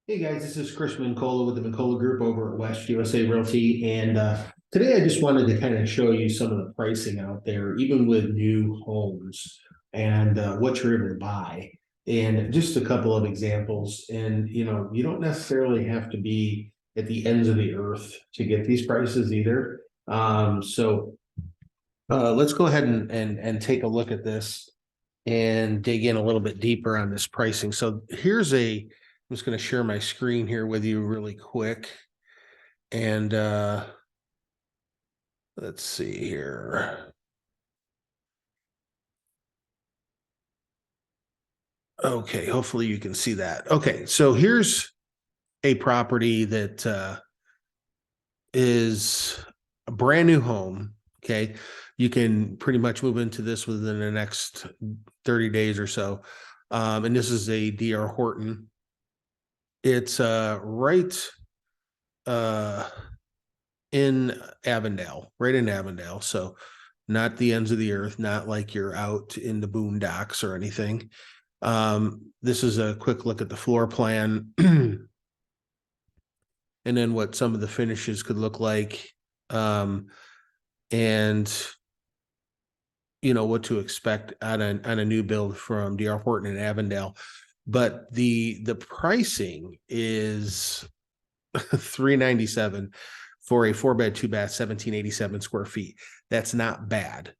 Hey guys, this is Chris Mincola with the Mincola Group over at West USA Realty. And today I just wanted to kind of show you some of the pricing out there, even with new homes and what you're able to buy. And just a couple of examples. And, you don't necessarily have to be at the ends of the earth to get these prices either. Let's go ahead and take a look at this and dig in a little bit deeper on this pricing. So I'm just going to share my screen here with you really quick. And let's see here. Okay, hopefully you can see that. Okay, so here's a property that is a brand new home. Okay, you can pretty much move into this within the next 30 days or so. And this is a DR Horton. It's right in Avondale, right in Avondale. So not the ends of the earth, not like you're out in the boondocks or anything. This is a quick look at the floor plan and then what some of the finishes could look like. And what to expect on a new build from DR Horton and Avondale. But the pricing is $397 for a 4-bed, 2-bath, 1,787 square feet. That's not bad.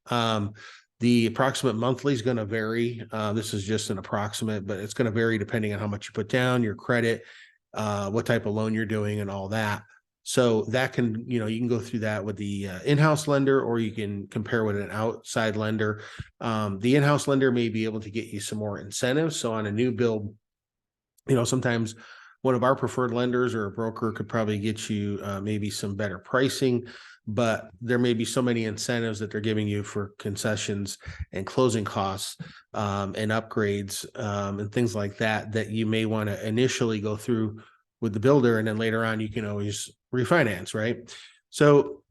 The approximate monthly is going to vary. This is just an approximate, but it's going to vary depending on how much you put down, your credit, what type of loan you're doing, and all that. So that can, you can go through that with the in-house lender, or you can compare with an outside lender. The in-house lender may be able to get you some more incentives. So on a new build, sometimes one of our preferred lenders or a broker could probably get you maybe some better pricing, but there may be so many incentives that they're giving you for concessions and closing costs and upgrades and things like that you may want to initially go through with the builder, and then later on you can always refinance, right? So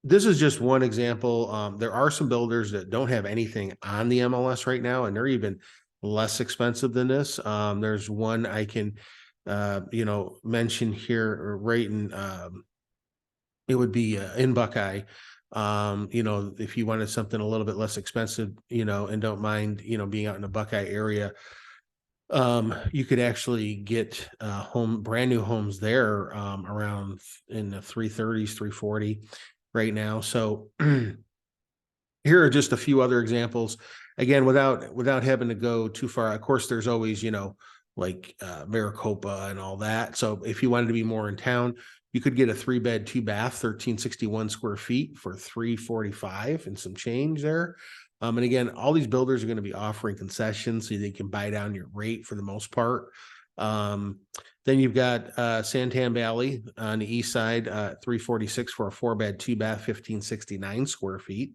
this is just one example. There are some builders that don't have anything on the MLS right now, and they're even less expensive than this. There's one I can, mention here, right in, it would be in Buckeye. If you wanted something a little bit less expensive, and don't mind, being out in the Buckeye area, you could actually get brand new homes there around in the 330s, 340 right now. So here are just a few other examples. Again, without having to go too far. Of course, there's always, like Maricopa and all that. So if you wanted to be more in town, you could get a 3-bed, 2-bath, 1,361 square feet for 345 and some change there. And again, all these builders are going to be offering concessions so they can buy down your rate for the most part. Then you've got Santan Valley on the east side, 346 for a 4-bed, 2-bath, 1,569 square feet.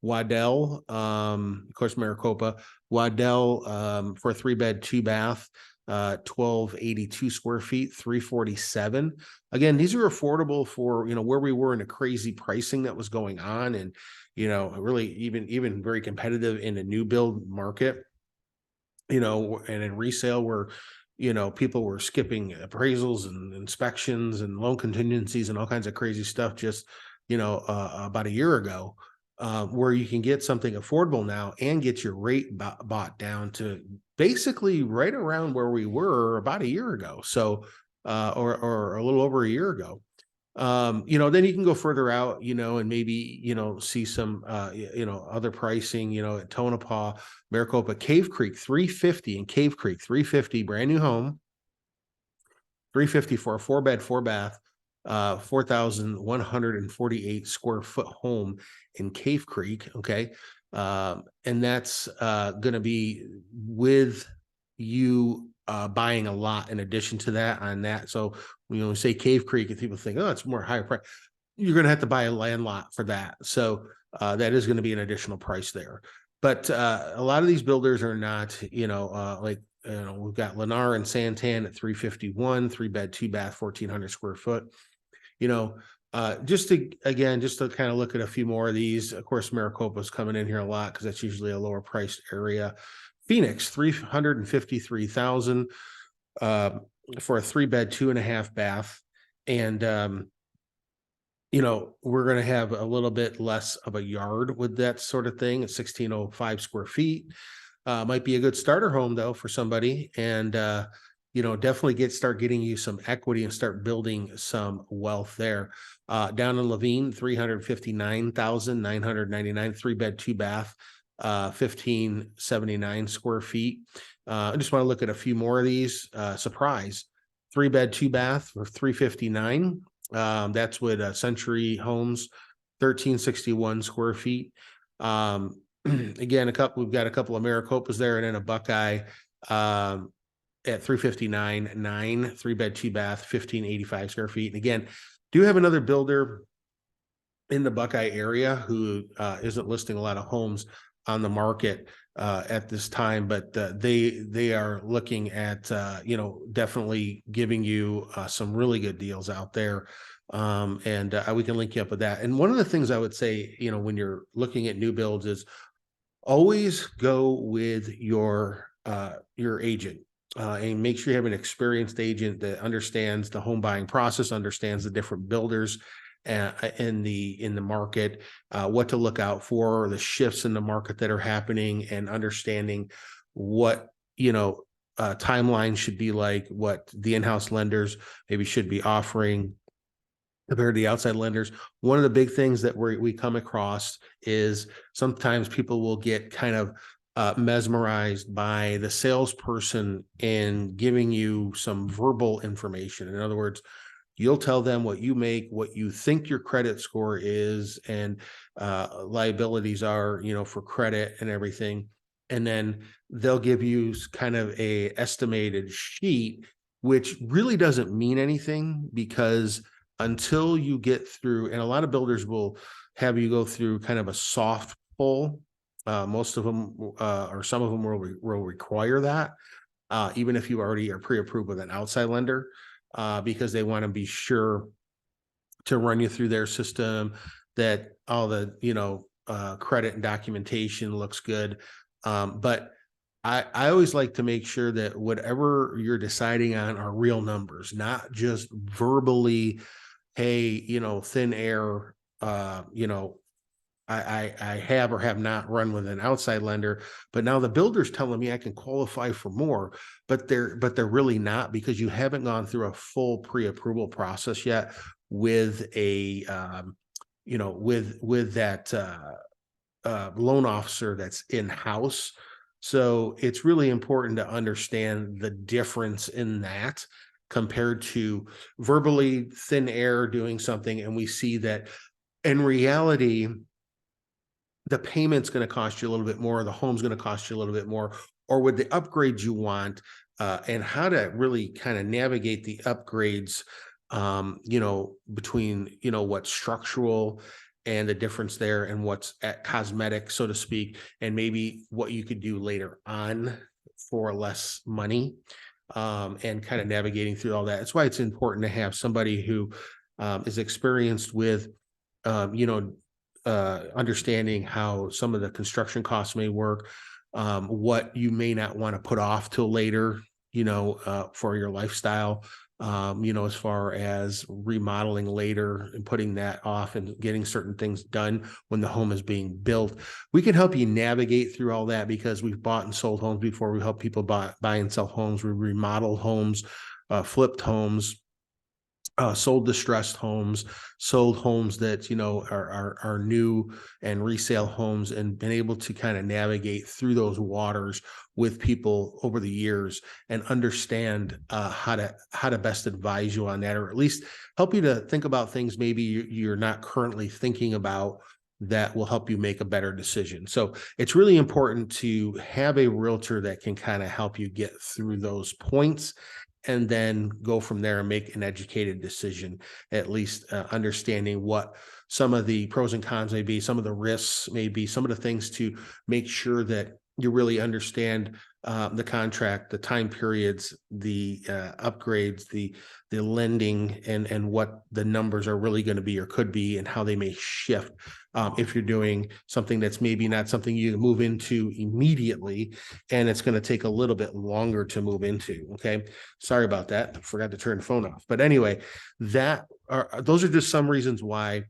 Waddell, of course, Maricopa. Waddell for a 3-bed, 2-bath, 1,282 square feet, 347. Again, these are affordable for where we were in a crazy pricing that was going on, and really even very competitive in a new build market. And in resale where people were skipping appraisals and inspections and loan contingencies and all kinds of crazy stuff just about a year ago. Where you can get something affordable now and get your rate bought down to basically right around where we were about a year ago. So, or a little over a year ago. Then you can go further out, and maybe, see some, other pricing, at Tonopah, Maricopa, Cave Creek, 350 in Cave Creek, 350, brand new home, 350 for a 4-bed, 4-bath, 4,148 square foot home in Cave Creek. Okay. And that's going to be with you buying a lot in addition to that on that. So when you say Cave Creek, if people think, oh, it's more higher price, you're going to have to buy a land lot for that. So that is going to be an additional price there. But a lot of these builders are not, like, we've got Lennar and Santan at 351, 3-bed, 2-bath, 1,400 square foot. Just to kind of look at a few more of these. Of course, Maricopa is coming in here a lot because that's usually a lower priced area. Phoenix, 353,000. for a 3-bed, 2.5 bath. And, we're going to have a little bit less of a yard with that sort of thing at 1,605 square feet. Might be a good starter home though for somebody, and definitely start getting you some equity and start building some wealth there. Down in Levine, 359,999, 3-bed, 2-bath, 1,579 square feet. I just want to look at a few more of these. Surprise, 3-bed, 2-bath for 359. That's with Century Homes, 1,361 square feet. Again, we've got a couple of Maricopas there, and then a Buckeye at 359.9, 3-bed, 2-bath, 1,585 square feet. And again, do have another builder in the Buckeye area who isn't listing a lot of homes on the market at this time, but they are looking at definitely giving you some really good deals out there. And we can link you up with that. And one of the things I would say, when you're looking at new builds, is always go with your agent, and make sure you have an experienced agent that understands the home buying process, understands the different builders in the market, what to look out for, the shifts in the market that are happening, and understanding what timeline should be like, what the in-house lenders maybe should be offering compared to the outside lenders. One of the big things that we come across is sometimes people will get kind of mesmerized by the salesperson and giving you some verbal information. In other words, you'll tell them what you make, what you think your credit score is, and liabilities are, for credit and everything. And then they'll give you kind of a estimated sheet, which really doesn't mean anything, because until you get through, and a lot of builders will have you go through kind of a soft pull. Most of them, or some of them will require that, even if you already are pre-approved with an outside lender, because they want to be sure to run you through their system, that all the, credit and documentation looks good. But I always like to make sure that whatever you're deciding on are real numbers, not just verbally, hey, thin air, I have or have not run with an outside lender, but now the builder's telling me I can qualify for more, but they're really not, because you haven't gone through a full pre-approval process yet with a with that loan officer that's in-house. So it's really important to understand the difference in that compared to verbally thin air doing something, and we see that in reality the payment's going to cost you a little bit more, the home's going to cost you a little bit more, or with the upgrades you want, and how to really kind of navigate the upgrades, between, what's structural and the difference there, and what's at cosmetic, so to speak, and maybe what you could do later on for less money, and kind of navigating through all that. That's why it's important to have somebody who is experienced with, understanding how some of the construction costs may work, what you may not want to put off till later, for your lifestyle, as far as remodeling later and putting that off and getting certain things done when the home is being built. We can help you navigate through all that, because we've bought and sold homes before. We help people buy and sell homes. We remodeled homes, flipped homes, sold distressed homes, sold homes that are new and resale homes, and been able to kind of navigate through those waters with people over the years, and understand how to best advise you on that, or at least help you to think about things maybe you're not currently thinking about, that will help you make a better decision. So it's really important to have a realtor that can kind of help you get through those points, and then go from there and make an educated decision, at least understanding what some of the pros and cons may be, some of the risks may be, some of the things to make sure that you really understand the contract, the time periods, the upgrades, the lending, and what the numbers are really going to be or could be, and how they may shift if you're doing something that's maybe not something you move into immediately, and it's going to take a little bit longer to move into. Okay, sorry about that. I forgot to turn the phone off. But anyway, those are just some reasons why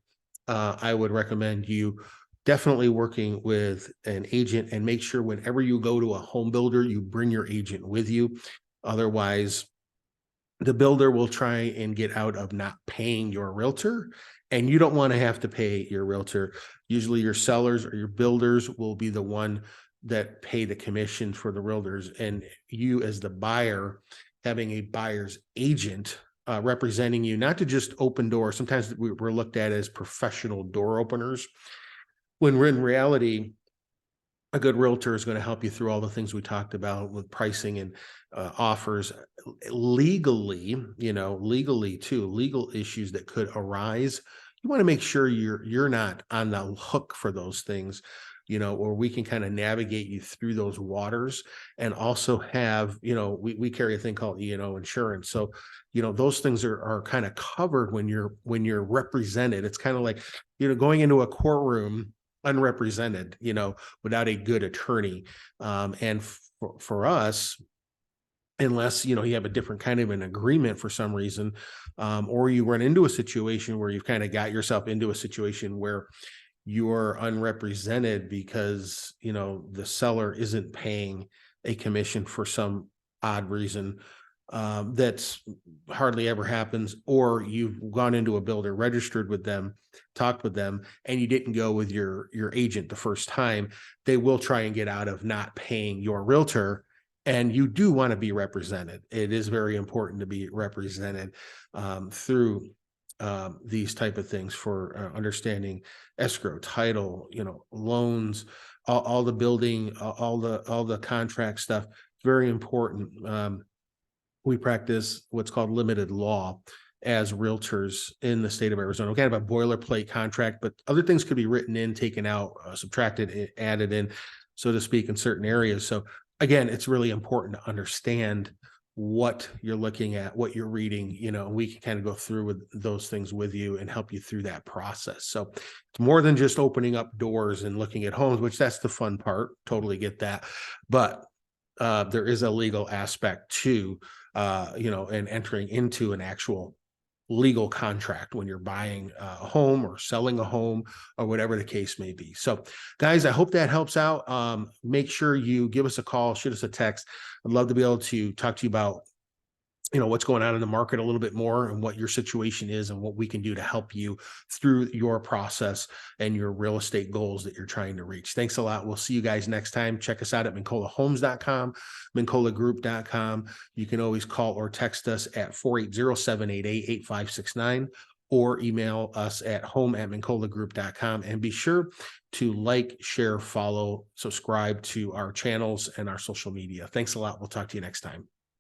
I would recommend you definitely working with an agent, and make sure whenever you go to a home builder, you bring your agent with you. Otherwise, the builder will try and get out of not paying your realtor, and you don't want to have to pay your realtor. Usually your sellers or your builders will be the one that pay the commission for the realtors, and you as the buyer, having a buyer's agent representing you, not to just open doors. Sometimes we're looked at as professional door openers, when we're in reality, a good realtor is going to help you through all the things we talked about with pricing and offers. Legally, legally too, legal issues that could arise. You want to make sure you're not on the hook for those things, or we can kind of navigate you through those waters, and also have, we carry a thing called E&O insurance. So, those things are kind of covered when you're represented. It's kind of like, going into a courtroom unrepresented, without a good attorney. And for us, unless you have a different kind of an agreement for some reason, or you run into a situation where you've kind of got yourself into a situation where you're unrepresented because the seller isn't paying a commission for some odd reason, that's hardly ever happens, or you've gone into a builder, registered with them, talked with them, and you didn't go with your agent the first time. They will try and get out of not paying your realtor, and you do want to be represented. It is very important to be represented through these type of things for understanding escrow, title, loans, all the building, all the contract stuff. Very important. We practice what's called limited law as realtors in the state of Arizona. We kind of a boilerplate contract, but other things could be written in, taken out, subtracted, added in, so to speak, in certain areas. So again, it's really important to understand what you're looking at, what you're reading, we can kind of go through with those things with you and help you through that process. So it's more than just opening up doors and looking at homes, which that's the fun part. Totally get that. But there is a legal aspect to, and entering into an actual legal contract when you're buying a home or selling a home or whatever the case may be. So guys, I hope that helps out. Make sure you give us a call, shoot us a text. I'd love to be able to talk to you about what's going on in the market a little bit more, and what your situation is, and what we can do to help you through your process and your real estate goals that you're trying to reach. Thanks a lot. We'll see you guys next time. Check us out at MincolaHomes.com, MincolaGroup.com. You can always call or text us at 480-788-8569, or email us at home@MincolaGroup.com. And be sure to like, share, follow, subscribe to our channels and our social media. Thanks a lot. We'll talk to you next time.